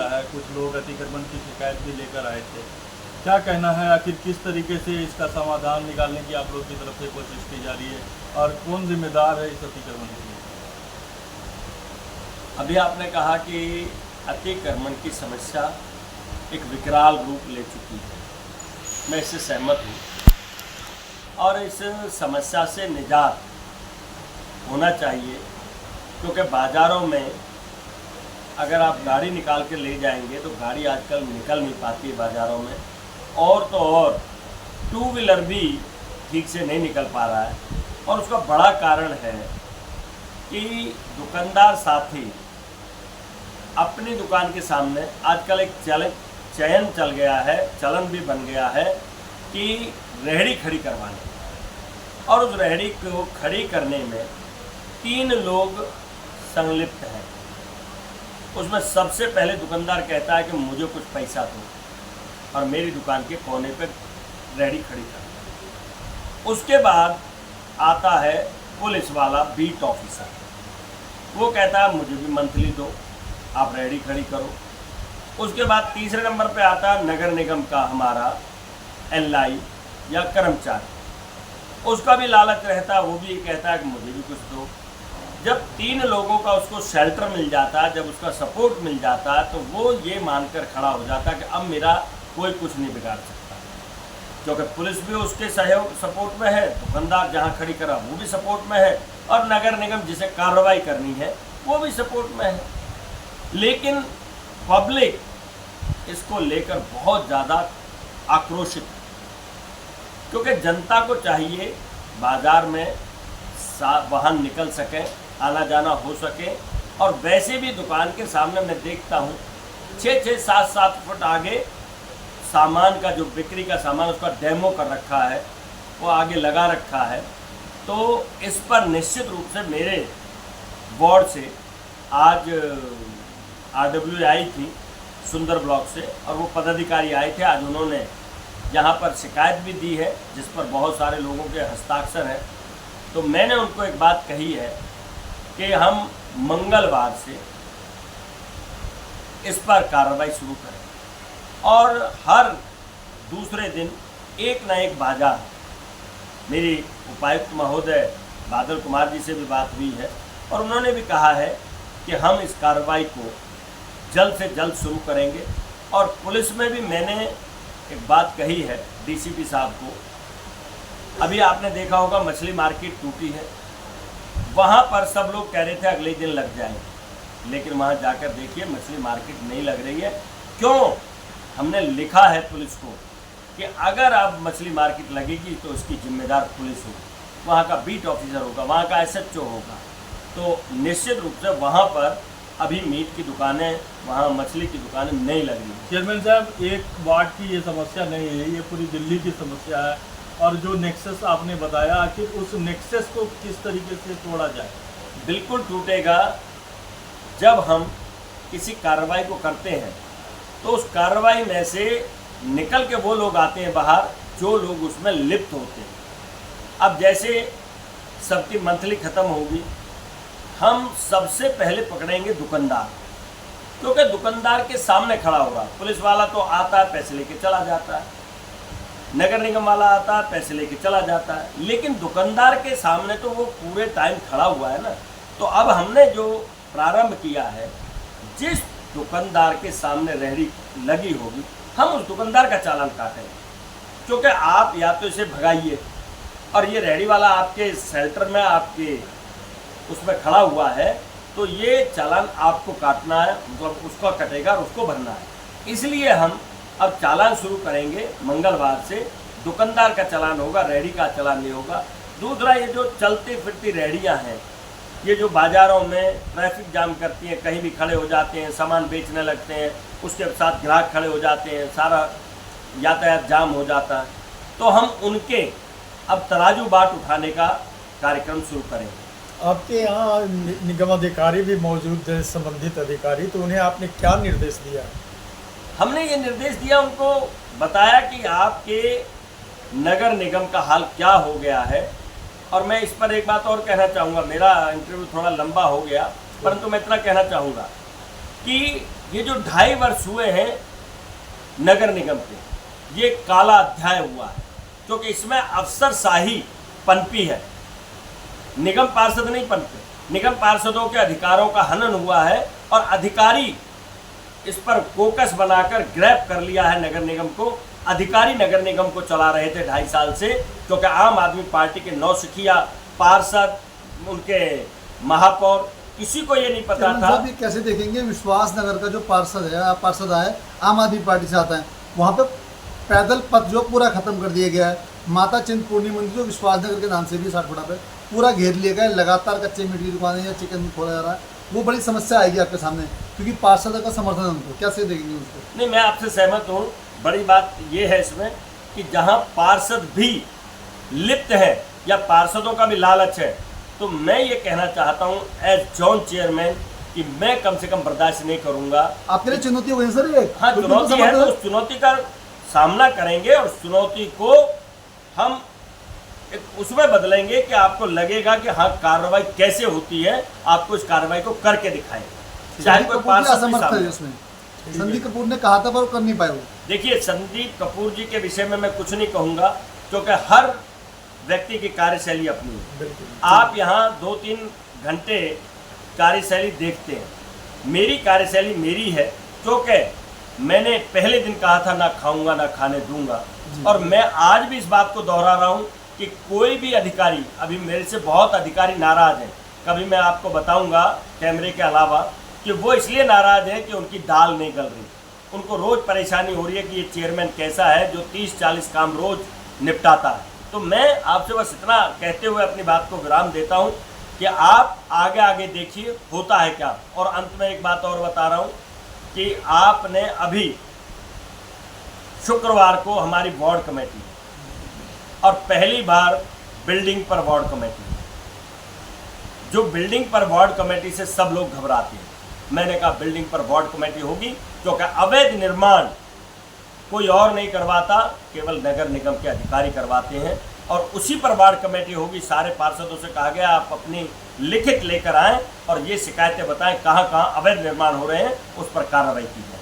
समस्या है, कुछ लोग अतिक्रमण की शिकायत भी लेकर आए थे। क्या कहना है, आखिर किस तरीके से इसका समाधान निकालने की आप लोग की तरफ से कोशिश की जा रही है और कौन जिम्मेदार है इस अतिक्रमण के लिए? अभी आपने कहा कि अतिक्रमण की समस्या एक विकराल रूप ले चुकी है, मैं इससे सहमत हूँ और इस समस्या से निजात होना चाहिए, क्योंकि बाज़ारों में अगर आप गाड़ी निकाल के ले जाएंगे तो गाड़ी आजकल निकल नहीं पाती है बाज़ारों में, और तो और टू व्हीलर भी ठीक से नहीं निकल पा रहा है। और उसका बड़ा कारण है कि दुकानदार साथी अपनी दुकान के सामने आजकल एक चयन चल गया है, चलन भी बन गया है कि रेहड़ी खड़ी करवाने, और उस रेहड़ी को खड़ी करने में 3 लोग संलिप्त हैं। उसमें सबसे पहले दुकानदार कहता है कि मुझे कुछ पैसा दो और मेरी दुकान के कोने पे रेहड़ी खड़ी कर। उसके बाद आता है पुलिस वाला बीट ऑफिसर, वो कहता है मुझे भी मंथली दो, आप रेहड़ी खड़ी करो। उसके बाद तीसरे नंबर पे आता है नगर निगम का हमारा एलआई या कर्मचारी, उसका भी लालच रहता है, वो भी ये कहता है कि मुझे भी कुछ दो। जब 3 लोगों का उसको शेल्टर मिल जाता है, जब उसका सपोर्ट मिल जाता है, तो वो ये मानकर खड़ा हो जाता है कि अब मेरा कोई कुछ नहीं बिगाड़ सकता, क्योंकि पुलिस भी उसके सहयोग सपोर्ट में है, दुकानदार जहाँ खड़ी करा वो भी सपोर्ट में है, और नगर निगम जिसे कार्रवाई करनी है वो भी सपोर्ट में है। लेकिन पब्लिक इसको लेकर बहुत ज़्यादा आक्रोशित है, क्योंकि जनता को चाहिए बाज़ार में वाहन निकल सके, आना जाना हो सके। और वैसे भी दुकान के सामने मैं देखता हूँ 6-6, 7-7 फुट आगे सामान का, जो बिक्री का सामान उसका डेमो कर रखा है, वो आगे लगा रखा है। तो इस पर निश्चित रूप से मेरे वार्ड से आज RWA आई थी सुंदर ब्लॉक से, और वो पदाधिकारी आए थे। आज उन्होंने यहाँ पर शिकायत भी दी है, जिस पर बहुत सारे लोगों के हस्ताक्षर हैं। तो मैंने उनको एक बात कही है कि हम मंगलवार से इस पर कार्रवाई शुरू करें, और हर दूसरे दिन एक न एक बाजार। मेरी उपायुक्त महोदय बादल कुमार जी से भी बात हुई है, और उन्होंने भी कहा है कि हम इस कार्रवाई को जल्द से जल्द शुरू करेंगे। और पुलिस में भी मैंने एक बात कही है डीसीपी साहब को। अभी आपने देखा होगा मछली मार्केट टूटी है, वहाँ पर सब लोग कह रहे थे अगले दिन लग जाएंगे, लेकिन वहाँ जाकर देखिए मछली मार्केट नहीं लग रही है। क्यों? हमने लिखा है पुलिस को कि अगर अब मछली मार्केट लगेगी तो इसकी जिम्मेदार पुलिस होगी, वहाँ का बीट ऑफिसर होगा, वहाँ का SHO होगा। तो निश्चित रूप से वहाँ पर अभी मीट की दुकानें, वहाँ मछली की दुकानें नहीं लग रही। चेयरमैन साहब, एक वार्ड की ये समस्या नहीं है, ये पूरी दिल्ली की समस्या है। और जो नेक्सस आपने बताया, आखिर उस नेक्सस को किस तरीके से तोड़ा जाए? बिल्कुल टूटेगा। जब हम किसी कार्रवाई को करते हैं तो उस कार्रवाई में से निकल के वो लोग आते हैं बाहर जो लोग उसमें लिप्त होते हैं। अब जैसे सबकी मंथली ख़त्म होगी, हम सबसे पहले पकड़ेंगे दुकानदार, क्योंकि दुकानदार के सामने खड़ा होगा। पुलिस वाला तो आता है, पैसे लेके चला जाता है, नगर निगम वाला आता है, पैसे लेके चला जाता है, लेकिन दुकानदार के सामने तो वो पूरे टाइम खड़ा हुआ है ना। तो अब हमने जो प्रारंभ किया है, जिस दुकानदार के सामने रेहड़ी लगी होगी, हम उस दुकानदार का चालान काटेंगे, क्योंकि आप या तो इसे भगाइए, और ये रेहड़ी वाला आपके शेल्टर में, आपके उसमें खड़ा हुआ है, तो ये चालान आपको काटना है, मतलब उसका कटेगा और उसको भरना है। इसलिए हम अब चालान शुरू करेंगे मंगलवार से। दुकानदार का चालान होगा, रेहड़ी का चालान नहीं होगा। दूसरा, ये जो चलती फिरती रेहड़ियाँ हैं, ये जो बाज़ारों में ट्रैफिक जाम करती हैं, कहीं भी खड़े हो जाते हैं, सामान बेचने लगते हैं, उसके साथ ग्राहक खड़े हो जाते हैं, सारा यातायात जाम हो जाता है। तो हम उनके अब तराजू बाट उठाने का कार्यक्रम शुरू करेंगे। आपके यहाँ निगम अधिकारी भी मौजूद है, संबंधित अधिकारी, तो उन्हें आपने क्या निर्देश दिया? हमने ये निर्देश दिया, उनको बताया कि आपके नगर निगम का हाल क्या हो गया है। और मैं इस पर एक बात और कहना चाहूँगा, मेरा इंटरव्यू थोड़ा लंबा हो गया, परंतु मैं इतना कहना चाहूँगा कि ये जो 2.5 वर्ष हुए हैं नगर निगम के, ये काला अध्याय हुआ है, क्योंकि इसमें अफसरशाही पनपी है। निगम पार्षद नहीं पनपे, निगम पार्षदों के अधिकारों का हनन हुआ है और अधिकारी इस पर फोकस बनाकर ग्रैब कर लिया है नगर निगम को। अधिकारी नगर निगम को चला रहे थे 2.5 साल से, क्योंकि आम आदमी पार्टी के नौसिखिया पार्षद, उनके महापौर, किसी को ये नहीं पता था। साहब, ये कैसे देखेंगे विश्वास नगर का जो पार्षद है आम आदमी पार्टी से आता है, वहाँ पे पैदल पथ जो पूरा खत्म कर दिया गया है। माता चिंतपूर्णी मंदिर जो विश्वास नगर के नाम से भी 60 फुटा पे पूरा घेर लिया गया है। लगातार कच्चे मीट की दुकानें या चिकन खोला जा रहा है, वो बड़ी समस्या आएगी आपके सामने, क्योंकि पार्षद का समर्थन है उनको। कैसे देखेंगे उसको? नहीं, मैं आपसे सहमत हूँ। बड़ी बात ये है इसमें कि जहाँ पार्षद भी लिप्त है या पार्षदों का भी लालच है, तो मैं ये कहना चाहता हूँ एज जोन चेयरमैन कि मैं कम से कम बर्दाश्त नहीं करूँगा। आपके लिए चुनौती हो गई सर ये? हाँ, चुनौती है, तो उस चुनौती का सामना करेंगे और उस चुनौती को हम उसमें बदलेंगे कि आपको लगेगा कि हाँ कार्रवाई कैसे होती है, आपको इस कार्रवाई को करके दिखाएंगे, चाहे कोई पार्षद भी सामने हो। उसमें संदीप कपूर ने कहा था पर वो कर नहीं पाए वो। देखिए, संदीप कपूर जी के विषय में मैं कुछ नहीं कहूँगा, क्योंकि हर व्यक्ति की कार्यशैली अपनी है। आप यहाँ 2-3 घंटे कार्यशैली देखते हैं, मेरी कार्यशैली मेरी है, क्योंकि मैंने पहले दिन कहा था ना खाऊंगा ना खाने दूंगा, और मैं आज भी इस बात को दोहरा रहा हूँ कि कोई भी अधिकारी, अभी मेरे से बहुत अधिकारी नाराज़ हैं, कभी मैं आपको बताऊंगा कैमरे के अलावा कि वो इसलिए नाराज़ हैं कि उनकी दाल नहीं गल रही, उनको रोज़ परेशानी हो रही है कि ये चेयरमैन कैसा है जो 30-40 काम रोज़ निपटाता है। तो मैं आपसे बस इतना कहते हुए अपनी बात को विराम देता हूँ कि आप आगे आगे देखिए होता है क्या। और अंत में एक बात और बता रहा हूँ कि आपने अभी शुक्रवार को हमारी वार्ड कमेटी और पहली बार बिल्डिंग पर वार्ड कमेटी, जो बिल्डिंग पर वार्ड कमेटी से सब लोग घबराते हैं, मैंने कहा बिल्डिंग पर वार्ड कमेटी होगी, क्योंकि अवैध निर्माण कोई और नहीं करवाता, केवल नगर निगम के अधिकारी करवाते हैं, और उसी पर वार्ड कमेटी होगी। सारे पार्षदों से कहा गया आप अपनी लिखित लेकर आएं और ये शिकायतें बताएं कहाँ कहाँ अवैध निर्माण हो रहे हैं, उस पर कार्रवाई की जाए।